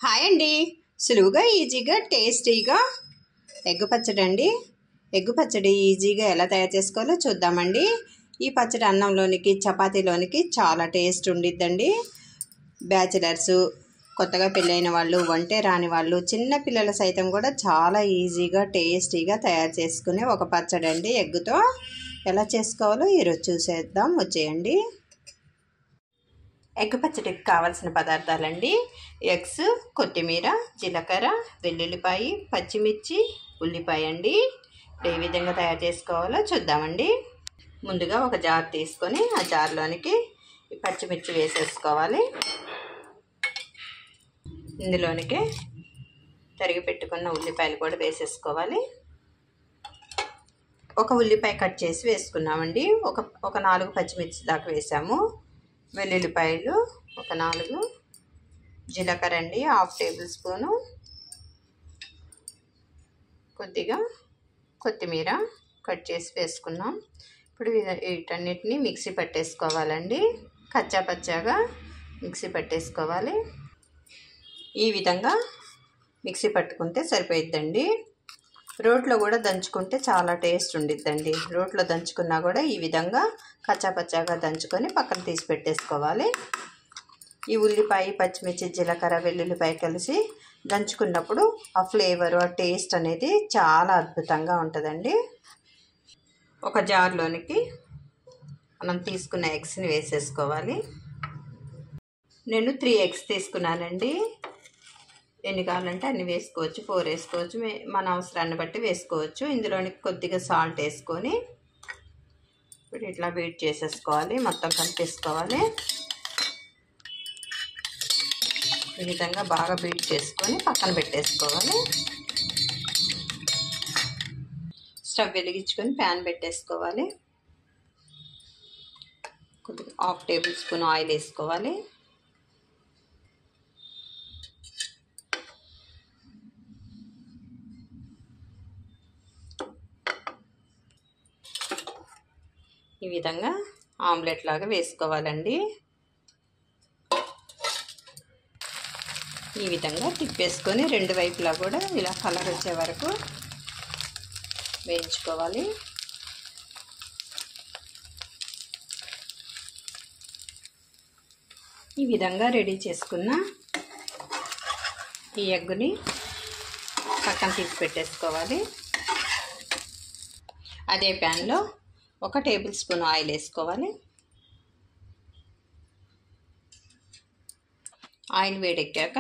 Hi అండి. సులువుగా ఈజీగా టేస్టీగా ఎగ్ పచ్చడి అండి. ఎగ్ పచ్చడి ఈజీగా ఎలా తయారు చేసుకోవాలో చూద్దామండి. ఈ పచ్చడి అన్నంలోనికి చపాతీలోనికి చాలా టేస్ట్ ఉండిద్దండి. బ్యాచిలర్స్, కొత్తగా పెళ్ళైన వాళ్ళు, వంటే రాని వాళ్ళు, చిన్న పిల్లల సైతం కూడా చాలా ఈజీగా టేస్టీగా తయారు చేసుకునే ఒక పచ్చడి అండి. ఎగ్గుతో ఎలా చేసుకోవాలో ఈరోజు చూసేద్దాం, వచ్చేయండి. ఎగ్ పచ్చడికి కావాల్సిన పదార్థాలండి: ఎగ్స్, కొత్తిమీర, జీలకర్ర, వెల్లుల్లిపాయ, పచ్చిమిర్చి, ఉల్లిపాయ అండి. ఏ విధంగా తయారు చేసుకోవాలో చూద్దామండి. ముందుగా ఒక జార్ తీసుకొని ఆ జార్లోనికి పచ్చిమిర్చి వేసేసుకోవాలి. ఇందులోనికి తరిగి పెట్టుకున్న ఉల్లిపాయలు కూడా వేసేసుకోవాలి. ఒక ఉల్లిపాయ కట్ చేసి వేసుకున్నామండి. ఒక 4 పచ్చిమిర్చి దాకా వేసాము. వెల్లుల్లిపాయలు ఒక 4, జీలకర్ర అండి 1/2 టేబుల్ స్పూను, కొద్దిగా కొత్తిమీర కట్ చేసి వేసుకున్నాం. ఇప్పుడు వీటన్నిటిని మిక్సీ పట్టేసుకోవాలండి. కచ్చా పచ్చాగా మిక్సీ పట్టేసుకోవాలి. ఈ విధంగా మిక్సీ పట్టుకుంటే సరిపోయిద్దండి. రోట్లో కూడా దంచుకుంటే చాలా టేస్ట్ ఉండిద్దండి. రోట్లో దంచుకున్నా కూడా ఈ విధంగా కచ్చాపచ్చాగా దంచుకొని పక్కన తీసి పెట్టేసుకోవాలి. ఈ ఉల్లిపాయ, పచ్చిమిర్చి, జీలకర్ర, వెల్లుల్లిపాయ కలిసి దంచుకున్నప్పుడు ఆ ఫ్లేవరు, ఆ టేస్ట్ అనేది చాలా అద్భుతంగా ఉంటుందండి. ఒక జార్లోనికి మనం తీసుకున్న ఎగ్స్ని వేసేసుకోవాలి. నేను 3 ఎగ్స్ తీసుకున్నానండి. ఎన్ని కావాలంటే అన్ని వేసుకోవచ్చు, 4 వేసుకోవచ్చు, మన అవసరాన్ని బట్టి వేసుకోవచ్చు. ఇందులోని కొద్దిగా సాల్ట్ వేసుకొని ఇప్పుడు ఇట్లా బీట్ చేసేసుకోవాలి, మొత్తం కలిపేసుకోవాలి. ఈ విధంగా బాగా బీట్ చేసుకొని పక్కన పెట్టేసుకోవాలి. స్టవ్ వెలిగించుకొని ప్యాన్ పెట్టేసుకోవాలి. కొద్దిగా 1/2 టేబుల్ స్పూన్ ఆయిల్ వేసుకోవాలి. ఈ విధంగా ఆమ్లెట్ లాగా వేసుకోవాలండి. ఈ విధంగా తిప్పేసుకొని 2 వైపులా కూడా ఇలా కలర్ వచ్చే వరకు వేయించుకోవాలి. ఈ విధంగా రెడీ చేసుకున్న ఈ ఎగ్గుని పక్కన తీసి పెట్టేసుకోవాలి. అదే ప్యాన్లో 1 టేబుల్ స్పూన్ ఆయిల్ వేసుకోవాలి. ఆయిల్ వేడెక్కాక